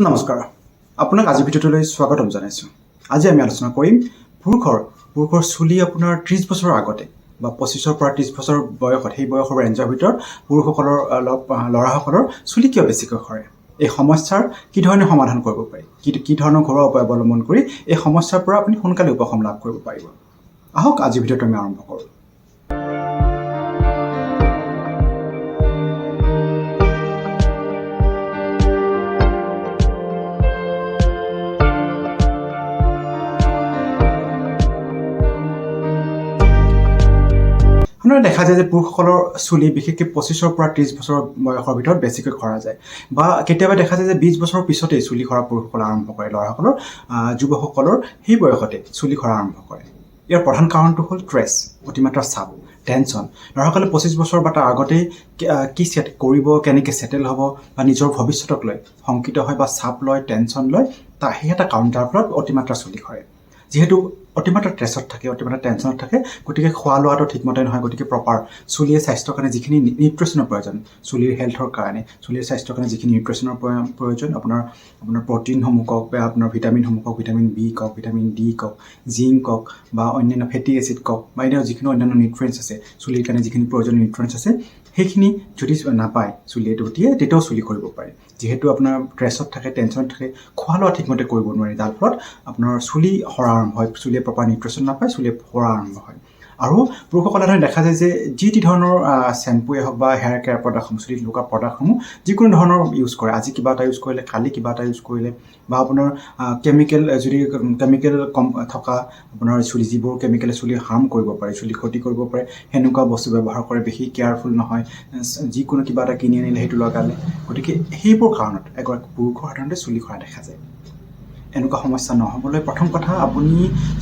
নমস্কাৰ আপোনাক আজি ভিডিঅ'টোলৈ স্বাগতম জনাইছোঁ। আজি আমি আলোচনা কৰিম পুৰুষৰ চুলি আপোনাৰ 30 বছৰৰ আগতে বা 25ৰ পৰা 30 বছৰ বয়সত সেই বয়সৰ ৰেঞ্জৰ ভিতৰত পুৰুষসকলৰ ল'ৰাসকলৰ চুলি কিয় বেছিকৈ সৰে, এই সমস্যাৰ কি ধৰণে সমাধান কৰিব পাৰি, কি ধৰণৰ ঘৰুৱা উপায় অৱলম্বন কৰি এই সমস্যাৰ পৰা আপুনি সোনকালে উপশম লাভ কৰিব পাৰিব। আহক আজি ভিডিঅ'টো আমি আৰম্ভ কৰোঁ। আপোনাৰ দেখা যায় যে পুৰুষসকলৰ চুলি বিশেষকৈ 25ৰ পৰা 30 বছৰ বয়সৰ ভিতৰত বেছিকৈ সৰা যায়, বা কেতিয়াবা দেখা যায় যে 20 বছৰৰ পিছতেই চুলি সৰা পুৰুষসকলে আৰম্ভ কৰে, ল'ৰাসকলৰ যুৱকসকলৰ সেই বয়সতে চুলি সৰা আৰম্ভ কৰে। ইয়াৰ প্ৰধান কাৰণটো হ'ল ষ্ট্ৰেছ, অতিমাত্ৰা চাপ, টেনশ্যন। ল'ৰাসকলে 25 বছৰ বা তাৰ আগতেই কি কৰিব, কেনেকৈ ছেটেল হ'ব বা নিজৰ ভৱিষ্যতক লৈ শংকিত হয় বা চাপ লয়, টেনশ্যন লয়, সেই এটা কাৰণ যাৰ ফলত অতিমাত্ৰা চুলি সৰে। যিহেতু অতিমাত্ৰা ষ্ট্ৰেছত থাকে, অতিমাত্ৰা টেনশ্যনত থাকে, গতিকে খোৱা লোৱাটো ঠিকমতে নহয়, গতিকে প্ৰপাৰ চুলিৰ স্বাস্থ্যৰ কাৰণে যিখিনি নিউট্ৰিশ্যনৰ প্ৰয়োজন, চুলিৰ হেল্থৰ কাৰণে, চুলিৰ স্বাস্থ্যৰ কাৰণে যিখিনি নিউট্ৰিশ্যনৰ প্ৰয়োজন, আপোনাৰ প্ৰটিনসমূহ কওক বা আপোনাৰ ভিটামিনসমূহ কওক, ভিটামিন বি কওক, ভিটামিন ডি কওক, জিংক কওক বা অন্যান্য ফেটি এচিড কওক বা এনেও যিখিনি অন্যান্য নিউট্ৰিয়েণ্টছ আছে, চুলিৰ কাৰণে যিখিনি প্ৰয়োজনীয় নিউট্ৰিয়েণ্টছ আছে, সেইখিনি যদি নাপায় চুলিয়ে তেতিয়াও চুলি সৰিব পাৰে। যিহেতু আপোনাৰ ষ্ট্ৰেছত থাকে, টেনশ্যনত থাকে, খোৱা লোৱা ঠিকমতে কৰিব নোৱাৰি, যাৰ ফলত আপোনাৰ চুলি সৰা আৰম্ভ হয়, চুলিয়ে প্ৰপাৰ নিউট্ৰিশ্যন নাপায়, চুলিয়ে সৰা আৰম্ভ হয়। আৰু পুৰুষসকলে সাধাৰণতে দেখা যায় যে যি ধৰণৰ শ্বেম্পুৱে হওক বা হেয়াৰ কেয়াৰ প্ৰডাক্টসমূহ, চুলিত লগোৱা প্ৰডাক্টসমূহ যিকোনো ধৰণৰ ইউজ কৰে, আজি কিবা এটা ইউজ কৰিলে, কালি কিবা এটা ইউজ কৰিলে, বা আপোনাৰ কেমিকেল কম থকা আপোনাৰ যিবোৰ কেমিকেলে চুলি হাৰ্ম কৰিব পাৰে, চুলি ক্ষতি কৰিব পাৰে, সেনেকুৱা বস্তু ব্যৱহাৰ কৰে, বেছি কেয়াৰফুল নহয়, যিকোনো কিবা এটা কিনি আনিলে সেইটো লগালে, গতিকে সেইবোৰ কাৰণত এগৰাকী পুৰুষৰ সাধাৰণতে চুলি সৰা দেখা যায়। এনেকুৱা সমস্যা নহ'বলৈ প্ৰথম কথা, আপুনি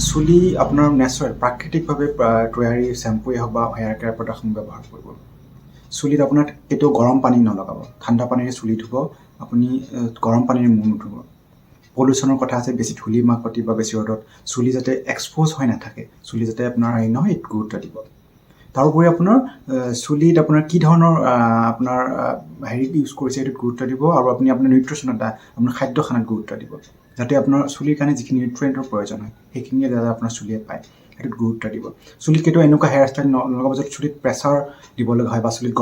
চুলি আপোনাৰ নেচাৰেল প্ৰাকৃতিকভাৱে তৈয়াৰী শ্বেম্পুৱে হওক বা হেয়াৰ কেয়াৰ প্ৰডাক্টসমূহ ব্যৱহাৰ কৰিব। চুলিত আপোনাৰ কেতিয়াও গৰম পানী নলগাব, ঠাণ্ডা পানীৰে চুলি ধুব, আপুনি গৰম পানীৰে মূৰ নুধুব। পলিউশ্যনৰ কথা আছে, বেছি ধূলি মাকতি বা বেছি ৰ'দত চুলি যাতে এক্সপ'জ হৈ নাথাকে, চুলি যাতে আপোনাৰ নহয়, এইটো গুৰুত্ব দিব। তাৰোপৰি আপোনাৰ চুলিত আপোনাৰ কি ধৰণৰ আপোনাৰ ইউজ কৰিছে সেইটোত গুৰুত্ব দিব, আৰু আপুনি আপোনাৰ নিউট্ৰিশ্যনত আপোনাৰ খাদ্য খানাত গুৰুত্ব দিব, যাতে আপোনাৰ চুলিৰ কাৰণে যিখিনি নিউট্ৰিয়েণ্টৰ প্ৰয়োজন হয় সেইখিনিয়ে যাতে আপোনাৰ চুলিয়ে পায়, সেইটোত গুৰুত্ব দিব। চুলিত কেতিয়াও এনেকুৱা হেয়াৰ ষ্টাইল নলগাব য'ত চুলিত প্ৰেছাৰ দিব লগা হয় বা চুলিত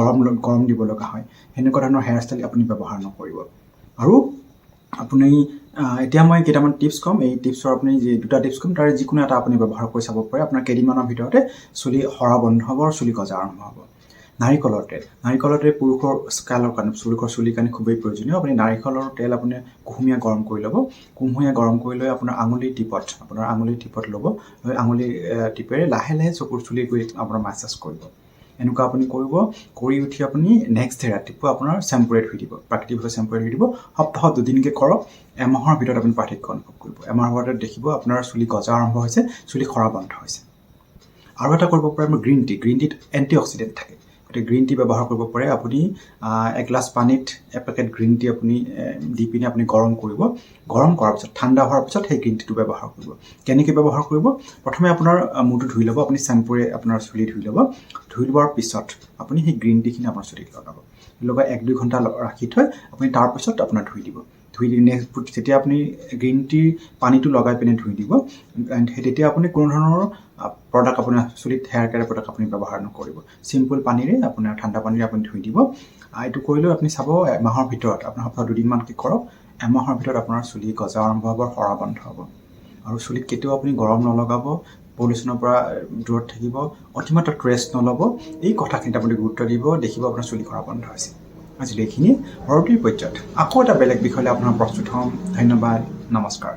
গৰম দিব লগা হয়, সেনেকুৱা ধৰণৰ হেয়াৰ ষ্টাইল আপুনি ব্যৱহাৰ নকৰিব। আৰু আপুনি এতিয়া মই কেইটামান টিপছ ক'ম, এই টিপছৰ আপুনি দুটা টিপছ ক'ম, তাৰে যিকোনো এটা আপুনি ব্যৱহাৰ কৰি চাব পাৰে, আপোনাৰ কেইদিনমানৰ ভিতৰতে চুলি সৰা বন্ধ হ'ব আৰু চুলি গজা আৰম্ভ হ'ব। নাৰিকলৰ তেল পুৰুষৰ স্কালৰ কাৰণে, পুৰুষৰ চুলিৰ কাৰণে খুবেই প্ৰয়োজনীয়। আপুনি নাৰিকলৰ তেল আপুনি কুহুমীয়া গৰম কৰি ল'ব, কুহুমীয়া গৰম কৰি লৈ আপোনাৰ আঙুলিৰ টিপত ল'ব, লৈ আঙুলিৰ টিপেৰে লাহে লাহে চকুৰ চুলি গৈ আপোনাৰ মাছাজ কৰিব। এনেকুৱা আপুনি কৰি উঠি আপুনি নেক্সট ডে ৰাতিপুৱা আপোনাৰ শ্বেম্পুৰে ধুই দিব, প্ৰাকৃতিকভাৱে শ্বেম্পুৰে ধুই দিব। সপ্তাহত 2 দিনকৈ কৰক, এমাহৰ ভিতৰত আপুনি পাৰ্থক্য অনুভৱ কৰিব। এমাহৰ ভিতৰত দেখিব আপোনাৰ চুলি গজা আৰম্ভ হৈছে, চুলি সৰা বন্ধ হৈছে। আৰু এটা কৰিব পাৰে আমাৰ গ্ৰীণ টিত এণ্টি অক্সিডেণ্ট থাকে, গতিকে গ্ৰীণ টি ব্যৱহাৰ কৰিব পাৰে। আপুনি এগিলাছ পানীত এপেকেট গ্ৰীণ টি আপুনি দি পিনে আপুনি গৰম কৰিব, গৰম কৰাৰ পিছত ঠাণ্ডা হোৱাৰ পিছত সেই গ্ৰীণ টিটো ব্যৱহাৰ কৰিব। কেনেকৈ ব্যৱহাৰ কৰিব? প্ৰথমে আপোনাৰ মূৰটো ধুই ল'ব, আপুনি শ্বেম্পুৰে আপোনাৰ চুলি ধুই ল'ব, ধুই লোৱাৰ পিছত আপুনি সেই গ্ৰীণ টিখিনি আপোনাৰ চুলিত লগাব, লগাই 1-2 ঘণ্টা ৰাখি থৈ আপুনি তাৰপিছত আপোনাৰ ধুই দিব। ধুই দি যেতিয়া আপুনি গ্ৰীণ টিৰ পানীটো লগাই পিনে ধুই দিব, তেতিয়া আপুনি কোনো ধৰণৰ প্ৰডাক্ট আপোনাৰ চুলিত হেয়াৰ কেয়াৰ প্ৰডাক্ট আপুনি ব্যৱহাৰ নকৰিব, চিম্পল পানীৰে আপোনাৰ ঠাণ্ডা পানীৰে আপুনি ধুই দিব। এইটো কৰিলেও আপুনি চাব এমাহৰ ভিতৰত, আপোনাৰ সপ্তাহত 2 দিনমানকৈ কৰক, এমাহৰ ভিতৰত আপোনাৰ চুলি গজা আৰম্ভ হ'ব, সৰা বন্ধ হ'ব। আৰু চুলিত কেতিয়াও আপুনি গৰম নলগাব, পলিউশ্যনৰ পৰা দূৰত থাকিব, অতিমাত্ৰা ষ্ট্ৰেছ নল'ব, এই কথাখিনিত আপুনি গুৰুত্ব দিব, দেখিব আপোনাৰ চুলি সৰা বন্ধ হৈছে। আজিলৈ এইখিনিয়ে। পৰৱৰ্তী পৰ্যায়ত আকৌ এটা বেলেগ বিষয়লৈ আপোনাৰ প্ৰস্তুত হ'ম। ধন্যবাদ, নমস্কাৰ।